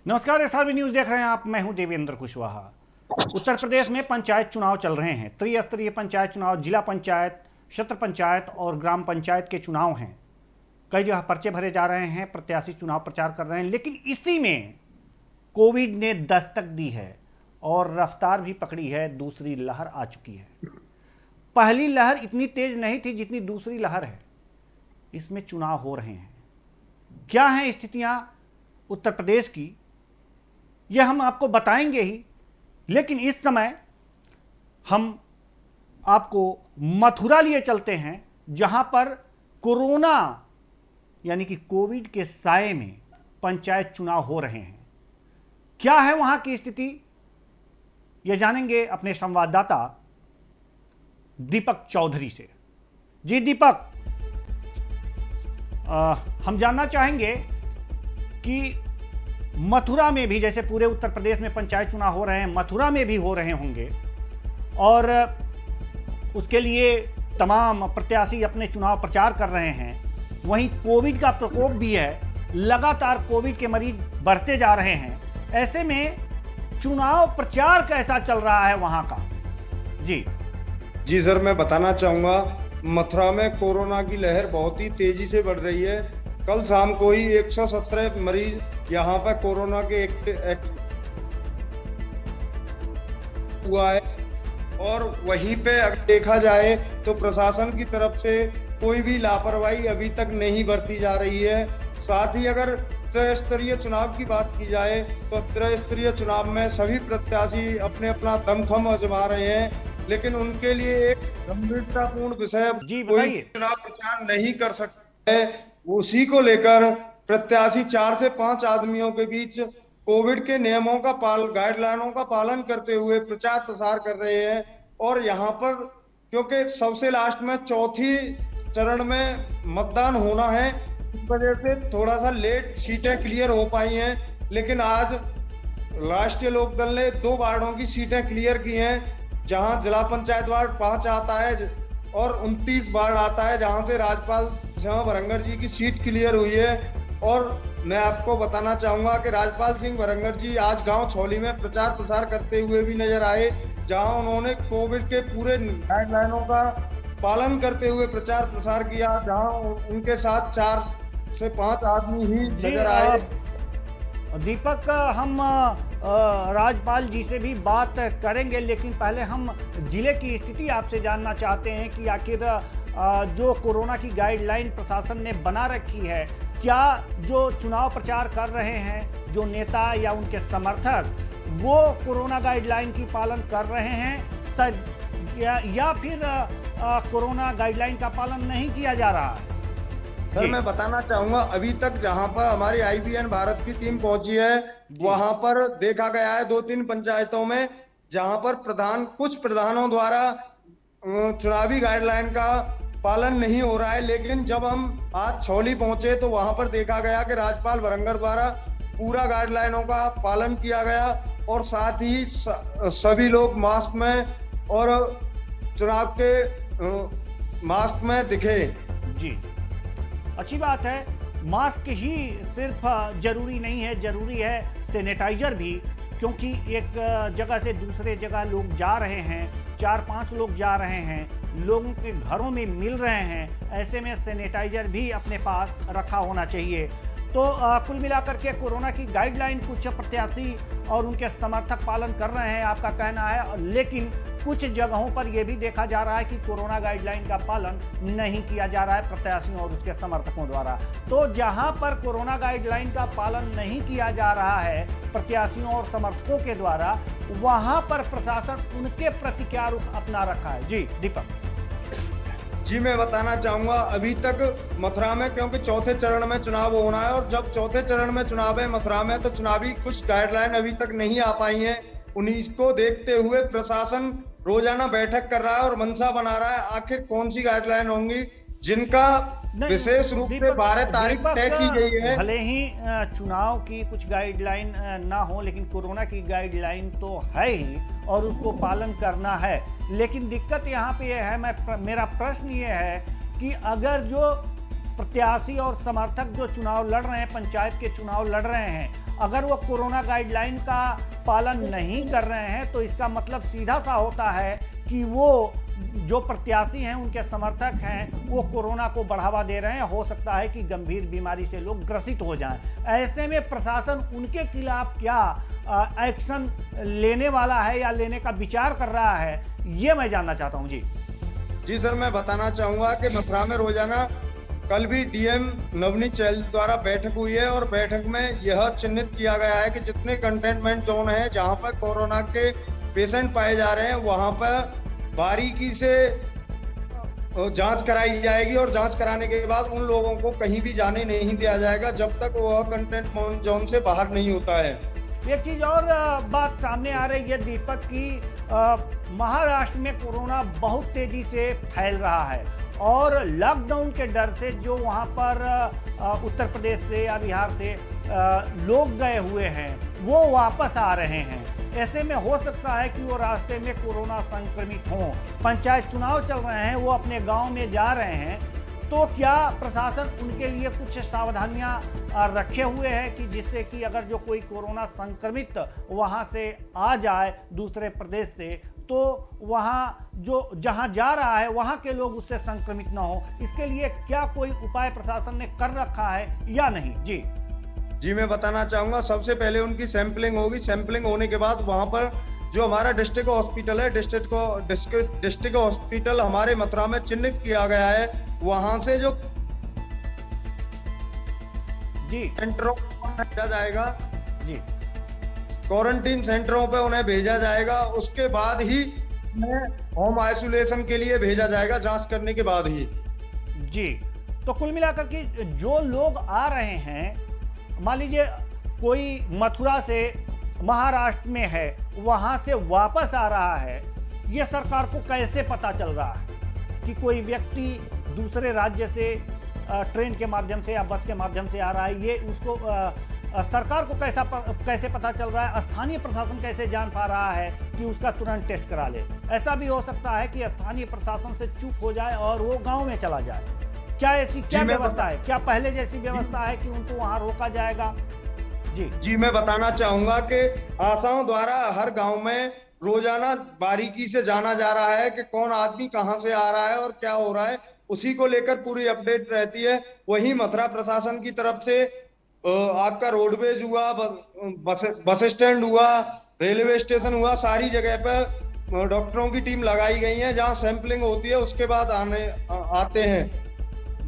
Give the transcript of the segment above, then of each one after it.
नमस्कार, SRB news देख रहे हैं आप। मैं हूं देवेंद्र कुशवाहा। उत्तर प्रदेश में पंचायत चुनाव चल रहे हैं। त्रिस्तरीय पंचायत चुनाव, जिला पंचायत, क्षेत्र पंचायत और ग्राम पंचायत के चुनाव हैं। कई जगह पर्चे भरे जा रहे हैं, प्रत्याशी चुनाव प्रचार कर रहे हैं, लेकिन इसी में कोविड ने दस्तक दी है और रफ्तार भी पकड़ी है। दूसरी लहर आ चुकी है। पहली लहर इतनी तेज नहीं थी जितनी दूसरी लहर है। इसमें चुनाव हो रहे हैं। क्या हैं स्थितियां उत्तर प्रदेश की, यह हम आपको बताएंगे ही, लेकिन इस समय हम आपको मथुरा लिए चलते हैं, जहां पर कोरोना यानी कि कोविड के साए में पंचायत चुनाव हो रहे हैं। क्या है वहां की स्थिति, यह जानेंगे अपने संवाददाता दीपक चौधरी से। जी दीपक, हम जानना चाहेंगे कि मथुरा में भी, जैसे पूरे उत्तर प्रदेश में पंचायत चुनाव हो रहे हैं, मथुरा में भी हो रहे होंगे और उसके लिए तमाम प्रत्याशी अपने चुनाव प्रचार कर रहे हैं। वहीं कोविड का प्रकोप भी है, लगातार कोविड के मरीज बढ़ते जा रहे हैं। ऐसे में चुनाव प्रचार कैसा चल रहा है वहां का? जी सर, मैं बताना चाहूंगा, मथुरा में कोरोना की लहर बहुत ही तेजी से बढ़ रही है। कल शाम को ही 117 मरीज यहाँ पर कोरोना के हुआ है और वहीं पे अगर देखा जाए तो प्रशासन की तरफ से कोई भी लापरवाही अभी तक नहीं बरती जा रही है। साथ ही अगर त्रिस्तरीय चुनाव की बात की जाए तो त्रिस्तरीय चुनाव में सभी प्रत्याशी अपने अपना दमखम आजमा रहे हैं, लेकिन उनके लिए एक गंभीरतापूर्ण विषय कोई चुनाव प्रचार नहीं कर सकता है। उसी को लेकर प्रत्याशी 4 से 5 आदमियों के बीच कोविड के नियमों का गाइडलाइनों का पालन करते हुए प्रचार प्रसार कर रहे हैं। और यहाँ पर क्योंकि सबसे लास्ट में चौथी चरण में मतदान होना है, इस वजह से थोड़ा सा लेट सीटें क्लियर हो पाई हैं। लेकिन आज राष्ट्रीय लोकदल ने 2 वार्डों की सीटें क्लियर की हैं, जहां जिला पंचायत वार्ड 5 आता है और 29 वार्ड आता है, जहां से राजपाल सिंह भरंगर जी की सीट क्लियर हुई है। और मैं आपको बताना चाहूंगा कि राजपाल सिंह भरंगर जी आज गांव छौली में प्रचार प्रसार करते हुए भी नजर आए, जहां उन्होंने कोविड के पूरे गाइडलाइनों का पालन करते हुए प्रचार प्रसार किया, जहां उनके साथ 4 से 5 आदमी ही नजर आए। दीपक, हम राजपाल जी से भी बात करेंगे, लेकिन पहले हम जिले की स्थिति आपसे जानना चाहते हैं कि आखिर जो कोरोना की गाइडलाइन प्रशासन ने बना रखी है, क्या जो चुनाव प्रचार कर रहे हैं जो नेता या उनके समर्थक, वो कोरोना गाइडलाइन की पालन कर रहे हैं या फिर कोरोना गाइडलाइन का पालन नहीं किया जा रहा है? सर, मैं बताना चाहूंगा, अभी तक जहां पर हमारी आईबीएन भारत की टीम पहुंची है, वहां पर देखा गया है 2-3 पंचायतों में जहां पर कुछ प्रधानों द्वारा चुनावी गाइडलाइन का पालन नहीं हो रहा है। लेकिन जब हम आज छौली पहुंचे तो वहां पर देखा गया कि राजपाल भरंगर द्वारा पूरा गाइडलाइनों का पालन किया गया और साथ ही सभी लोग मास्क में और चुनाव के मास्क में दिखे। जी, अच्छी बात है। मास्क ही सिर्फ जरूरी नहीं है, जरूरी है सैनिटाइजर भी, क्योंकि एक जगह से दूसरे जगह लोग जा रहे हैं, 4-5 लोग जा रहे हैं, लोगों के घरों में मिल रहे हैं। ऐसे में सैनिटाइजर भी अपने पास रखा होना चाहिए। तो कुल मिलाकर के कोरोना की गाइडलाइन कुछ प्रत्याशी और उनके समर्थक पालन कर रहे हैं, आपका कहना है, लेकिन कुछ जगहों पर यह भी देखा जा रहा है कि कोरोना गाइडलाइन का पालन नहीं किया जा रहा है प्रत्याशियों और उसके समर्थकों द्वारा। तो जहां पर कोरोना गाइडलाइन का पालन नहीं किया जा रहा है प्रत्याशियों और समर्थकों के द्वारा, वहां पर प्रशासन उनके प्रति क्या रुख अपना रखा है? जी दीपक। जी, मैं बताना चाहूंगा, अभी तक मथुरा में क्योंकि चौथे चरण में चुनाव होना है और जब चौथे चरण में चुनाव है मथुरा में, तो चुनावी कुछ गाइडलाइन अभी तक नहीं आ पाई हैं। उन्हीं को देखते हुए प्रशासन रोजाना बैठक कर रहा है और मंशा बना रहा है आखिर कौन सी गाइडलाइन होंगी जिनका विशेष रूप से 12 तारीख तय की गई है। भले ही चुनाव की कुछ गाइडलाइन ना हो, लेकिन कोरोना की गाइडलाइन तो है ही और उसको पालन करना है। लेकिन दिक्कत यहाँ पे यह है, मेरा प्रश्न ये है कि अगर जो प्रत्याशी और समर्थक जो चुनाव लड़ रहे हैं, पंचायत के चुनाव लड़ रहे हैं, अगर वो कोरोना गाइडलाइन का पालन नहीं कर रहे हैं तो इसका मतलब सीधा सा होता है कि वो जो प्रत्याशी हैं, उनके समर्थक हैं, वो कोरोना को बढ़ावा दे रहे हैं। हो सकता है कि गंभीर बीमारी से लोग ग्रसित हो जाएं। ऐसे में प्रशासन उनके खिलाफ क्या एक्शन लेने वाला है या लेने का विचार कर रहा है, ये मैं जानना चाहता हूं। जी सर, मैं बताना चाहूंगा कि मथुरा में रोजाना कल भी डीएम नवनीत चहल द्वारा बैठक हुई है और बैठक में यह चिन्हित किया गया है कि जितने कंटेनमेंट जोन है जहां पर कोरोना के पेशेंट पाए जा रहे हैं वहां पर बारीकी से जांच कराई जाएगी और जांच कराने के बाद उन लोगों को कहीं भी जाने नहीं दिया जाएगा जब तक वह कंटेनमेंट जोन से बाहर नहीं होता है। एक चीज और बात सामने आ रही है दीपक की, महाराष्ट्र में कोरोना बहुत तेजी से फैल रहा है और लॉकडाउन के डर से जो वहां पर उत्तर प्रदेश से या बिहार से लोग गए हुए हैं वो वापस आ रहे हैं। ऐसे में हो सकता है कि वो रास्ते में कोरोना संक्रमित हों। पंचायत चुनाव चल रहे हैं, वो अपने गांव में जा रहे हैं, तो क्या प्रशासन उनके लिए कुछ सावधानियां रखे हुए हैं कि जिससे कि अगर जो कोई कोरोना संक्रमित वहां से आ जाए दूसरे प्रदेश से तो वहां जो जहां जा रहा है वहां के लोग उससे संक्रमित ना हो, इसके लिए क्या कोई उपाय प्रशासन ने कर रखा है या नहीं? जी, मैं बताना चाहूंगा, सबसे पहले उनकी सैंपलिंग होगी। सैंपलिंग होने के बाद वहां पर जो हमारा डिस्ट्रिक्ट हॉस्पिटल है, डिस्ट्रिक्ट हॉस्पिटल हमारे मथुरा में चिन्हित किया गया है, वहां से जो सेंटरों को भेजा जाएगा, क्वारंटीन सेंटरों पे उन्हें भेजा जाएगा। उसके बाद ही होम आइसोलेशन के लिए भेजा जाएगा, जांच करने के बाद ही। जी, तो कुल मिलाकर के जो लोग आ रहे हैं, मान लीजिए कोई मथुरा से महाराष्ट्र में है, वहां से वापस आ रहा है, ये सरकार को कैसे पता चल रहा है कि कोई व्यक्ति दूसरे राज्य से ट्रेन के माध्यम से या बस के माध्यम से आ रहा है? ये उसको सरकार को कैसे पता चल रहा है? स्थानीय प्रशासन कैसे जान पा रहा है कि उसका तुरंत टेस्ट करा ले? ऐसा भी हो सकता है कि स्थानीय प्रशासन से चूक हो जाए और वो गांव में चला जाए। क्या ऐसी क्या व्यवस्था है? क्या पहले जैसी व्यवस्था है कि उनको वहां रोका जाएगा? जी, मैं बताना चाहूंगा कि आशाओं द्वारा हर गांव में रोजाना बारीकी से जाना जा रहा है कि कौन आदमी कहां से आ रहा है और क्या हो रहा है, उसी को लेकर पूरी अपडेट रहती है। वही मथुरा प्रशासन की तरफ से आपका रोडवेज हुआ, बस स्टैंड हुआ, रेलवे स्टेशन हुआ, सारी जगह पर डॉक्टरों की टीम लगाई गई है जहां सैंपलिंग होती है, उसके बाद आते हैं।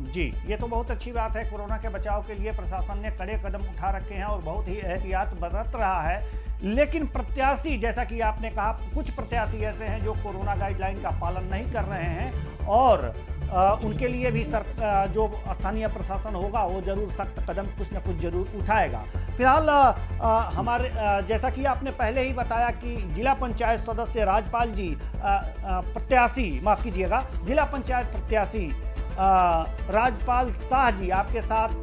जी, ये तो बहुत अच्छी बात है। कोरोना के बचाव के लिए प्रशासन ने कड़े कदम उठा रखे हैं और बहुत ही एहतियात बरत रहा है। लेकिन प्रत्याशी, जैसा कि आपने कहा, कुछ प्रत्याशी ऐसे हैं जो कोरोना गाइडलाइन का पालन नहीं कर रहे हैं और उनके लिए भी जो स्थानीय प्रशासन होगा वो जरूर सख्त कदम कुछ न कुछ जरूर उठाएगा। फिलहाल हमारे जैसा कि आपने पहले ही बताया कि जिला पंचायत सदस्य राजपाल जी प्रत्याशी, माफ कीजिएगा, जिला पंचायत प्रत्याशी राजपाल शाह जी आपके साथ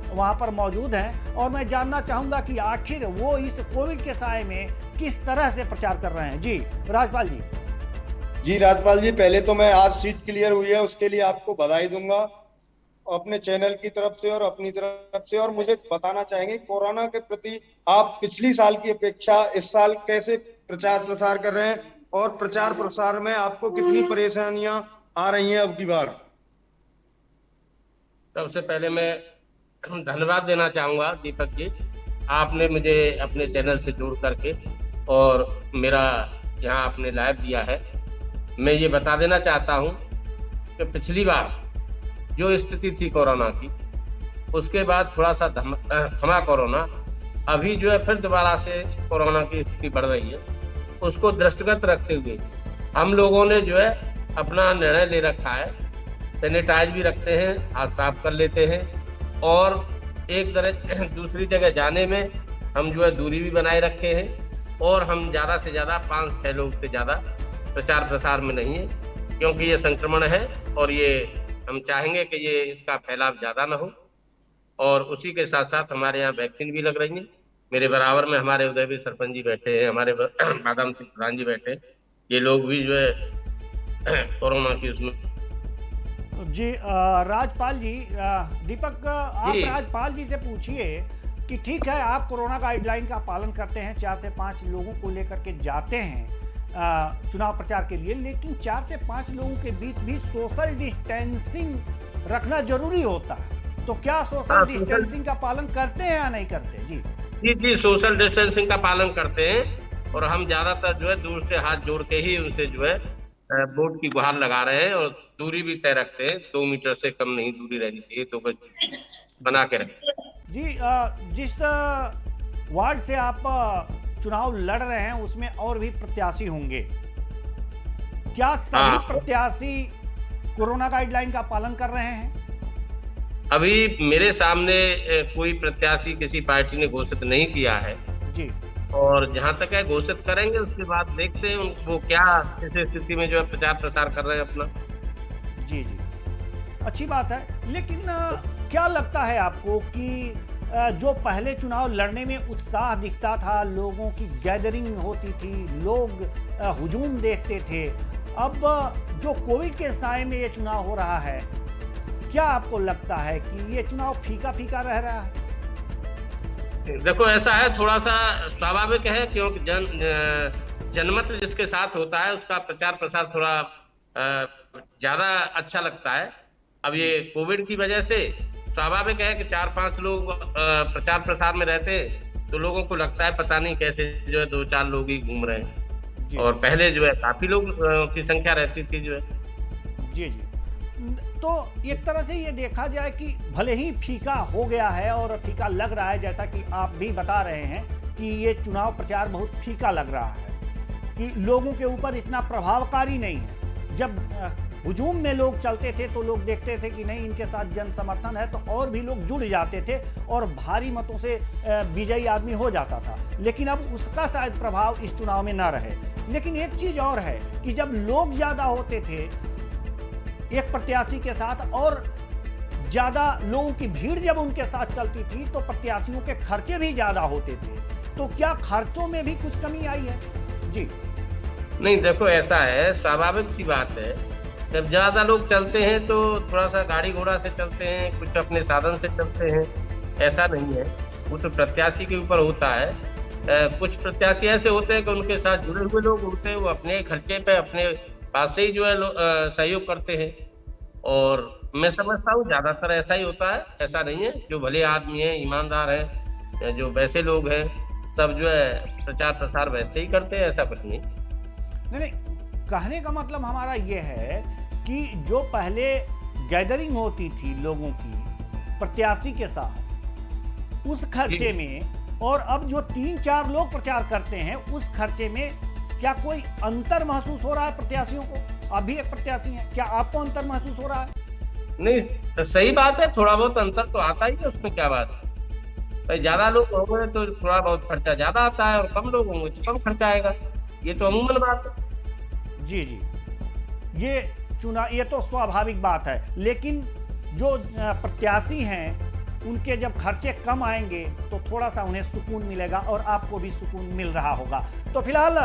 वहां पर मौजूद हैं और मैं जानना चाहूंगा कि आखिर वो इस कोविड के साए में किस तरह से प्रचार कर रहे हैं। जी राजपाल जी, पहले तो मैं आज सीट क्लियर हुई है उसके लिए आपको बधाई दूंगा अपने चैनल की तरफ से और अपनी तरफ से। और मुझे बताना चाहेंगे कोरोना के प्रति आप पिछली साल की अपेक्षा इस साल कैसे प्रचार प्रसार कर रहे हैं और प्रचार प्रसार में आपको कितनी परेशानियां आ रही हैं अब की बार? सबसे पहले मैं धन्यवाद देना चाहूँगा दीपक जी, आपने मुझे अपने चैनल से जोड़ करके और मेरा यहाँ आपने लाइव दिया है। मैं ये बता देना चाहता हूँ कि पिछली बार जो स्थिति थी कोरोना की, उसके बाद थोड़ा सा थमा कोरोना, अभी जो है फिर दोबारा से कोरोना की स्थिति बढ़ रही है। उसको दृष्टिगत रखते हुए हम लोगों ने जो है अपना निर्णय ले रखा है, सैनिटाइज भी रखते हैं, हाथ साफ कर लेते हैं और एक तरह दूसरी जगह जाने में हम जो है दूरी भी बनाए रखे हैं और हम ज़्यादा से ज़्यादा 5-6 लोग से ज़्यादा प्रचार प्रसार में नहीं है, क्योंकि ये संक्रमण है और ये हम चाहेंगे कि ये इसका फैलाव ज़्यादा ना हो। और उसी के साथ साथ हमारे यहाँ वैक्सीन भी लग रही है। मेरे बराबर में हमारे उदयवीर सरपंच जी बैठे हैं, हमारे बादाम सिंह प्रधान जी बैठे हैं, ये लोग भी जो है कोरोना की उसमें जी राजपाल जी, दीपक आप जी। राजपाल जी से पूछिए कि ठीक है आप कोरोना गाइडलाइन का पालन करते हैं, 4 से 5 लोगों को लेकर के जाते हैं चुनाव प्रचार के लिए, लेकिन 4 से 5 लोगों के बीच भी सोशल डिस्टेंसिंग रखना जरूरी होता है, तो क्या सोशल डिस्टेंसिंग का पालन करते हैं या नहीं करते? जी जी, सोशल डिस्टेंसिंग का पालन करते हैं और हम ज्यादातर जो है दूर से हाथ जोड़ के ही उनसे जो है वोट की गुहार लगा रहे हैं और दूरी भी तय रखते हैं, 2 मीटर से कम नहीं दूरी रहनी चाहिए, 2 गज बना के रखते हैं। जी जिस वार्ड से आप चुनाव लड़ रहे हैं उसमें और भी प्रत्याशी होंगे, क्या सभी प्रत्याशी कोरोना गाइडलाइन का पालन कर रहे हैं? अभी मेरे सामने कोई प्रत्याशी किसी पार्टी ने घोषित नहीं किया है जी, और जहां तक है घोषित करेंगे उसके बाद देखते हैं वो क्या किस स्थिति में जो है प्रचार प्रसार कर रहे हैं अपना। जी जी, अच्छी बात है, लेकिन क्या लगता है आपको कि जो पहले चुनाव लड़ने में उत्साह दिखता था, लोगों की गैदरिंग होती थी, लोग हुजूम देखते थे, अब जो कोविड के साए में ये चुनाव हो रहा है, क्या आपको लगता है कि ये चुनाव फीका फीका रह रहा है? देखो ऐसा है, थोड़ा सा स्वाभाविक है क्योंकि जनमत जिसके साथ होता है उसका प्रचार प्रसार थोड़ा ज्यादा अच्छा लगता है। अब ये कोविड की वजह से स्वाभाविक है कि 4-5 लोग प्रचार प्रसार में रहते हैं तो लोगों को लगता है पता नहीं कैसे जो है 2-4 लोग ही घूम रहे हैं, और पहले जो है काफी लोग की संख्या रहती थी जो है। जी जी, तो एक तरह से ये देखा जाए कि भले ही फीका हो गया है और फीका लग रहा है, जैसा कि आप भी बता रहे हैं कि ये चुनाव प्रचार बहुत फीका लग रहा है, कि लोगों के ऊपर इतना प्रभावकारी नहीं है। जब हुजूम में लोग चलते थे तो लोग देखते थे कि नहीं इनके साथ जन समर्थन है, तो और भी लोग जुड़ जाते थे और भारी मतों से विजयी आदमी हो जाता था, लेकिन अब उसका शायद प्रभाव इस चुनाव में ना रहे। लेकिन एक चीज और है कि जब लोग ज्यादा होते थे एक प्रत्याशी के साथ और ज्यादा लोगों की भीड़ जब उनके साथ चलती थी तो प्रत्याशियों के खर्चे भी ज्यादा होते थे, तो क्या खर्चों में भी कुछ कमी आई है? जी नहीं, देखो ऐसा है, स्वाभाविक सी बात है, जब ज्यादा लोग चलते हैं तो थोड़ा सा गाड़ी घोड़ा से चलते हैं, कुछ अपने साधन से चलते हैं, ऐसा नहीं है, वो तो प्रत्याशी के ऊपर होता है। कुछ प्रत्याशी ऐसे होते हैं कि उनके साथ जुड़े हुए लोग होते हैं, वो अपने खर्चे पे अपने पास से ही जो है सहयोग करते हैं, और मैं समझता हूँ ज्यादातर ऐसा ही होता है, ऐसा नहीं है। जो भले आदमी हैं, ईमानदार हैं, जो वैसे लोग हैं, सब जो है प्रचार प्रसार वैसे ही करते हैं, ऐसा कुछ नहीं। नहीं, कहने का मतलब हमारा ये है कि जो पहले गैदरिंग होती थी लोगों की प्रत्याशी के साथ उस खर्चे में, और अब जो 3-4 लोग प्रचार करते हैं उस खर्चे में, क्या कोई अंतर महसूस हो रहा है प्रत्याशियों को? आप भी एक प्रत्याशी हैं, क्या आपको अंतर महसूस हो रहा है? नहीं, तो सही बात है, थोड़ा बहुत अंतर तो आता ही है, उसमें क्या बात है। भाई ज्यादा लोग होंगे तो थोड़ा बहुत खर्चा ज्यादा आता है और कम लोग होंगे तो कम खर्चा आएगा, ये तो अमूमन बात है। जी जी, ये तो स्वाभाविक बात है, लेकिन जो प्रत्याशी हैं उनके जब खर्चे कम आएंगे तो थोड़ा सा उन्हें सुकून मिलेगा और आपको भी सुकून मिल रहा होगा। तो फिलहाल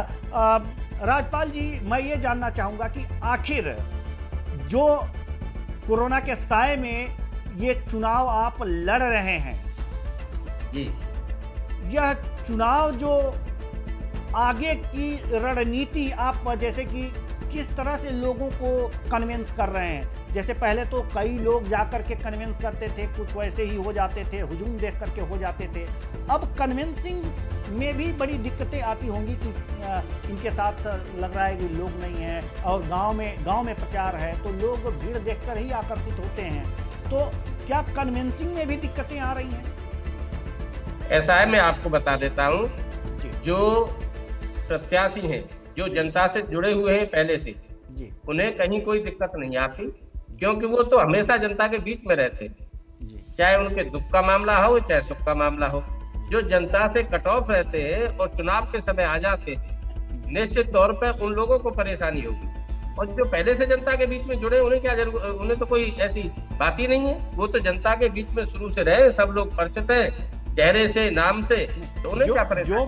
राजपाल जी, मैं ये जानना चाहूँगा कि आखिर जो कोरोना के साए में ये चुनाव आप लड़ रहे हैं जी, यह चुनाव जो आगे की रणनीति आप जैसे कि किस तरह से लोगों को कन्विंस कर रहे हैं? जैसे पहले तो कई लोग जाकर के कन्विंस करते थे, कुछ वैसे ही हो जाते थे, हुजूम देख करके हो जाते थे, अब कन्विंसिंग में भी बड़ी दिक्कतें आती होंगी कि इनके साथ लग रहा है कि लोग नहीं हैं, और गांव में प्रचार है तो लोग भीड़ देखकर ही आकर्षित होते हैं, तो क्या कन्विंसिंग में भी दिक्कतें आ रही हैं? ऐसा है, मैं आपको बता देता हूँ, जो प्रत्याशी हैं, जो जनता से जुड़े हुए हैं पहले से जी, उन्हें कहीं कोई दिक्कत नहीं आती, क्योंकि वो तो हमेशा जनता के बीच में रहते हैं, चाहे उनके दुख का मामला हो चाहे सुख का मामला हो। जो जनता से कट ऑफ रहते हैं और चुनाव के समय आ जाते हैं, निश्चित तौर पर उन लोगों को परेशानी होगी, और जो पहले से जनता के बीच में जुड़े उन्हें क्या जरूर, उन्हें तो कोई ऐसी बात ही नहीं है, वो तो जनता के बीच में शुरू से रहे, सब लोग परिचित हैं चेहरे से, नाम से, तो उन्हें क्या परेशानी। जो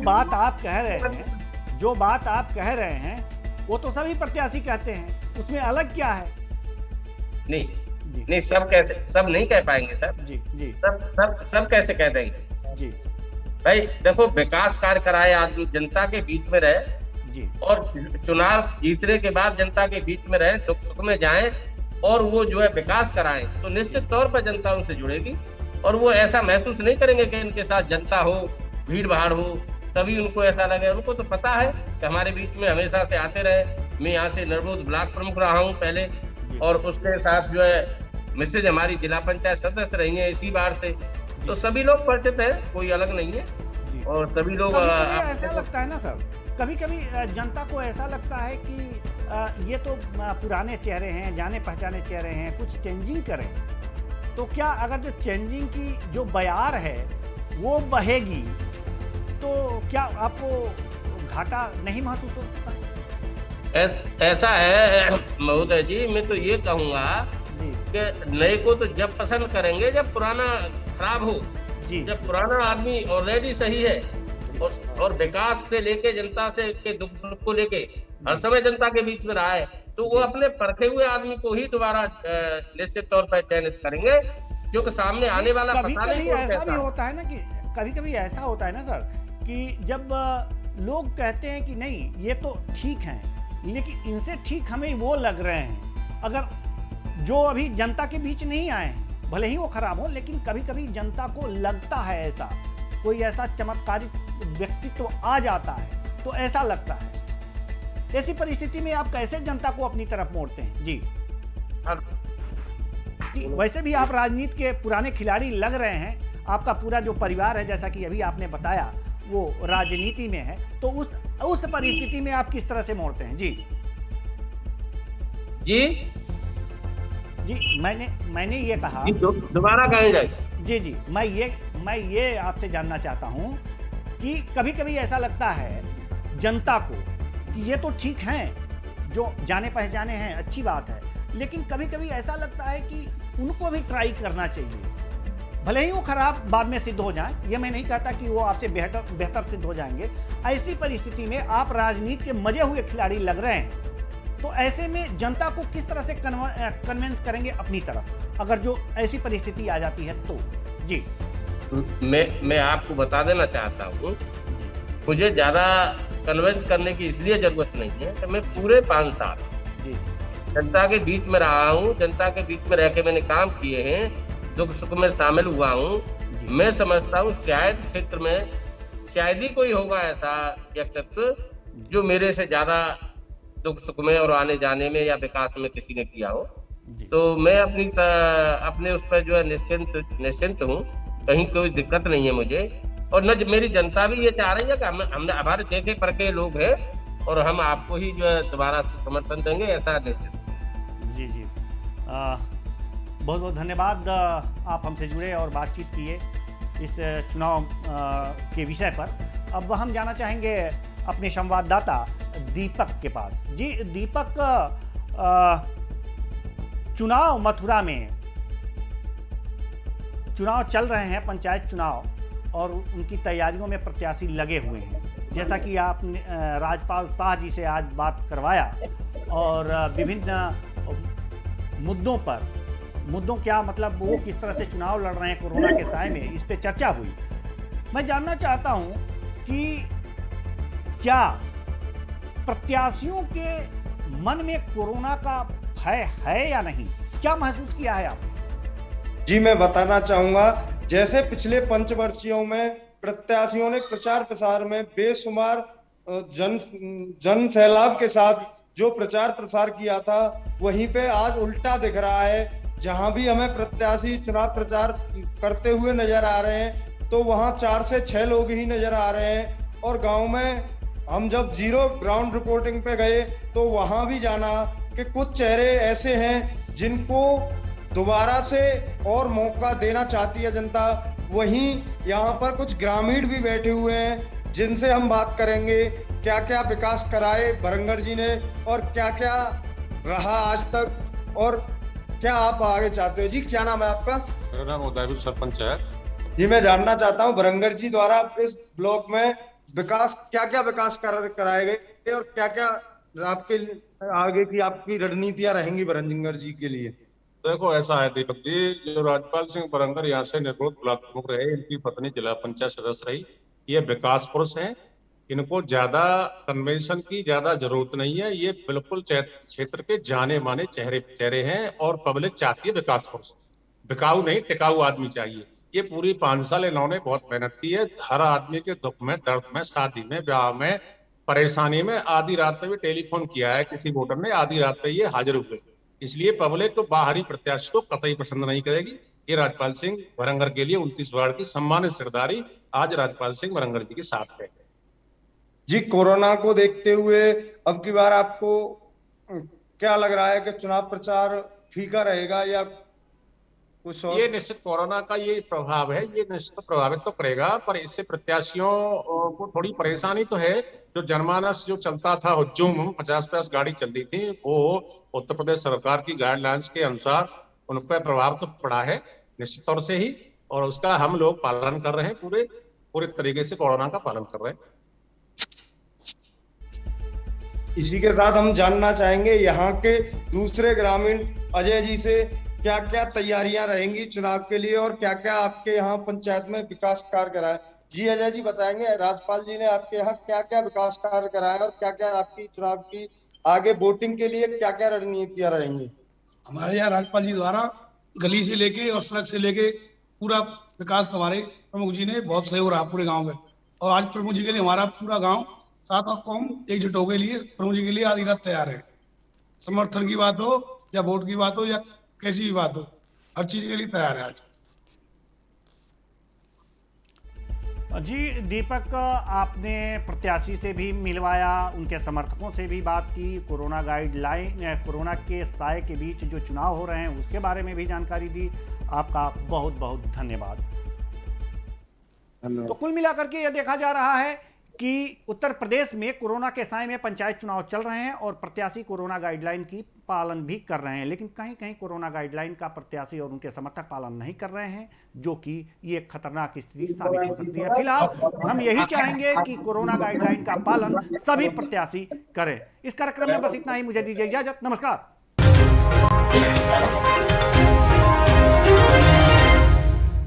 बात आप कह रहे हैं वो तो सभी प्रत्याशी कहते हैं, उसमें अलग क्या है? नहीं, नहीं, सब कैसे, सब नहीं कह पाएंगे सर। जी जी सब कैसे कह देंगे जी भाई? देखो, विकास कार्य कराए आदमी, जनता के बीच में रहे जी और चुनाव जीतने के बाद जनता के बीच में रहे, दुख सुख में जाएं और वो जो है विकास कराएं, तो निश्चित तौर पर जनता उनसे जुड़ेगी और वो ऐसा महसूस नहीं करेंगे कि इनके साथ जनता हो, भीड़ भाड़ हो, तभी उनको ऐसा लगे। उनको तो पता है कि हमारे बीच में हमेशा से आते रहे। मैं यहाँ से नरबोद ब्लॉक प्रमुख रहा हूँ पहले, और उसके साथ जो है मिसेज हमारी जिला पंचायत सदस्य रही है इसी बार से, तो सभी लोग परिचित है, कोई अलग नहीं है जी। और सभी लोग ऐसा लगता है ना सर, कभी कभी जनता को ऐसा लगता है कि ये तो पुराने चेहरे हैं, जाने पहचाने चेहरे हैं, कुछ चेंजिंग करें। तो क्या अगर जो चेंजिंग की जो बयार है वो बहेगी तो क्या आपको घाटा नहीं महसूस होता? ऐसा है महोदय जी, मैं तो ये कहूँगा कि नए को तो जब पसंद करेंगे जब पुराना खराब हो जी। जब पुराना आदमी ऑलरेडी सही है और विकास से लेके जनता से के दुख सुख को लेके हर समय जनता के बीच में रहा है, तो वो अपने परखे हुए आदमी को ही दोबारा निश्चित तौर पर चयनित करेंगे, जो कि सामने आने वाला कभी पता नहीं कौन ऐसा कैसा भी होता है ना कि कभी ऐसा होता है ना सर कि जब लोग कहते हैं कि नहीं ये तो ठीक है, लेकिन इनसे ठीक हमें वो लग रहे हैं, अगर जो अभी जनता के बीच नहीं आए हैं, भले ही वो खराब हो, लेकिन कभी कभी जनता को लगता है ऐसा, कोई ऐसा चमत्कारिक व्यक्तित्व आ जाता है तो ऐसा लगता है। ऐसी परिस्थिति में आप कैसे जनता को अपनी तरफ मोड़ते हैं? जी जी, वैसे भी आप राजनीति के पुराने खिलाड़ी लग रहे हैं, आपका पूरा जो परिवार है जैसा कि अभी आपने बताया वो राजनीति में है, तो उस परिस्थिति में आप किस तरह से मोड़ते हैं? जी जी जी, मैंने ये कहा, दोबारा कहें जाए। जी जी, मैं ये आपसे जानना चाहता हूं कि कभी कभी ऐसा लगता है जनता को कि ये तो ठीक हैं, जो जाने पहचाने हैं, अच्छी बात है, लेकिन कभी कभी ऐसा लगता है कि उनको भी ट्राई करना चाहिए, भले ही वो खराब बाद में सिद्ध हो जाए। ये मैं नहीं कहता कि वो आपसे बेहतर सिद्ध हो जाएंगे। ऐसी परिस्थिति में आप राजनीति के मजे हुए खिलाड़ी लग रहे हैं, तो ऐसे में जनता को किस तरह से कन्विंस करेंगे अपनी तरफ, अगर जो ऐसी परिस्थिति आ जाती है तो? जी मैं आपको बता देना चाहता हूँ, मुझे ज्यादा कन्विंस करने की इसलिए जरूरत नहीं है कि मैं पूरे 5 साल जनता के बीच में रहा हूँ, जनता के बीच में रह के मैंने काम किए हैं, दुख सुख में शामिल हुआ हूँ। मैं समझता हूँ शायद क्षेत्र में शायद ही कोई होगा ऐसा व्यक्तित्व जो मेरे से ज्यादा दुख सुख में और आने जाने में या विकास में किसी ने किया हो। तो मैं अपने उस पर जो है निश्चिंत हूँ, कहीं कोई दिक्कत नहीं है मुझे, और न मेरी जनता भी ये चाह रही है कि हमने हमारे देखे परखे लोग हैं और हम आपको ही जो है दोबारा समर्थन देंगे, ऐसा निश्चित। जी जी, बहुत बहुत धन्यवाद, आप हमसे जुड़े और बातचीत किए इस चुनाव के विषय पर। अब हम जाना चाहेंगे अपने संवाददाता दीपक के पास। जी दीपक, चुनाव मथुरा में चुनाव चल रहे हैं, पंचायत चुनाव, और उनकी तैयारियों में प्रत्याशी लगे हुए हैं। जैसा कि आपने राजपाल शाह जी से आज बात करवाया और विभिन्न मुद्दों क्या मतलब वो किस तरह से चुनाव लड़ रहे हैं कोरोना के साए में, इस पे चर्चा हुई। मैं जानना चाहता हूं कि क्या प्रत्याशियों के मन में कोरोना का भय है या नहीं, क्या महसूस किया है आपने? जी मैं बताना चाहूंगा, जैसे पिछले पंचवर्षीयों में प्रत्याशियों ने प्रचार प्रसार में बेशुमार जन सैलाब के साथ जो प्रचार प्रसार किया था, वहीं पे आज उल्टा दिख रहा है। जहां भी हमें प्रत्याशी चुनाव प्रचार करते हुए नजर आ रहे हैं तो वहां 4 से 6 लोग ही नजर आ रहे हैं, और गांव में हम जब जीरो ग्राउंड रिपोर्टिंग पे गए तो वहां भी जाना कि कुछ चेहरे ऐसे हैं जिनको दोबारा से और मौका देना चाहती है जनता। वहीं यहाँ पर कुछ ग्रामीण भी बैठे हुए हैं जिनसे हम बात करेंगे, क्या क्या विकास कराए भरंगर जी ने और क्या क्या रहा आज तक, और क्या आप आगे चाहते हो। जी क्या नाम है आपका? मेरा नाम उदयपुर सरपंच है। जी मैं जानना चाहता हूँ भरंगर जी द्वारा इस ब्लॉक में विकास क्या क्या विकास कराए गए और क्या क्या आपके आगे की आपकी रणनीतियां रहेंगी भरंगर जी के लिए? देखो ऐसा है दीपक जी, जो राजपाल सिंह बरंगर यहाँ से निर्विरोध ब्लॉक प्रमुख रहे, इनकी पत्नी जिला पंचायत सदस्य रही, ये विकास पुरुष हैं। इनको ज्यादा कन्वेंशन की ज्यादा जरूरत नहीं है। ये बिल्कुल क्षेत्र के जाने माने चेहरे हैं और पब्लिक चाहती है विकास पुरुष, बिकाऊ नहीं टिकाऊ आदमी चाहिए। ये पूरी 5 साल इन्होंने बहुत मेहनत की है। हर आदमी के दुख में, दर्द में, शादी में, ब्याह में, परेशानी में आधी रात में भी टेलीफोन किया है किसी वोटर ने, आधी रात में ये हाजिर हुए। इसलिए पब्लिक तो बाहरी प्रत्याशी को कतई पसंद नहीं करेगी। ये राजपाल सिंह बरंगर के लिए 29 वार्ड की सम्मानित सरदारी आज राजपाल सिंह बरंगर जी के साथ है। जी, कोरोना को देखते हुए अब की बार आपको क्या लग रहा है कि चुनाव प्रचार फीका रहेगा या कुछ और? ये निश्चित कोरोना का ये प्रभाव है, ये निश्चित प्रभावित तो करेगा, पर इससे प्रत्याशियों को थोड़ी परेशानी तो है। जो जनमानस जो चलता था, हुज्जूम 50-50 गाड़ी चलती थी, वो उत्तर प्रदेश सरकार की गाइडलाइंस के अनुसार उन पर प्रभाव तो पड़ा है निश्चित तौर से ही, और उसका हम लोग पालन कर रहे हैं, पूरे तरीके से कोरोना का पालन कर रहे हैं। इसी के साथ हम जानना चाहेंगे यहाँ के दूसरे ग्रामीण अजय जी से क्या क्या तैयारियां रहेंगी चुनाव के लिए और क्या क्या आपके यहाँ पंचायत में विकास कार्य कराए। जी अजय जी बताएंगे, राजपाल जी ने आपके यहाँ क्या क्या विकास कार्य कराए और क्या क्या आपकी चुनाव की आगे वोटिंग के लिए क्या क्या रणनीतियां रहेंगी। हमारे यहाँ राज्यपाल जी द्वारा गली से लेके और सड़क से लेके पूरा विकास हमारे प्रमुख जी ने बहुत सहयोग रहा पूरे गांव में, और आज प्रमुख जी के लिए हमारा पूरा गांव साथ और कौम एकजुट हो के लिए प्रमुख जी के लिए आधी रात तैयार है। समर्थन की बात हो या वोट की बात हो या कैसी भी बात हो, हर चीज के लिए तैयार है आज। जी दीपक, आपने प्रत्याशी से भी मिलवाया, उनके समर्थकों से भी बात की, कोरोना गाइडलाइन, कोरोना के साए के बीच जो चुनाव हो रहे हैं उसके बारे में भी जानकारी दी। आपका बहुत बहुत धन्यवाद। तो कुल मिलाकर के यह देखा जा रहा है कि उत्तर प्रदेश में कोरोना के साए में पंचायत चुनाव चल रहे हैं और प्रत्याशी कोरोना गाइडलाइन की पालन भी कर रहे हैं, लेकिन कहीं कहीं कोरोना गाइडलाइन का प्रत्याशी और उनके समर्थक पालन नहीं कर रहे हैं, जो कि ये खतरनाक स्थिति साबित हो सकती है। फिलहाल हम यही चाहेंगे कि कोरोना गाइडलाइन का पालन सभी प्रत्याशी करें। इस कार्यक्रम में बस इतना ही, मुझे दीजिए इजाजत, नमस्कार।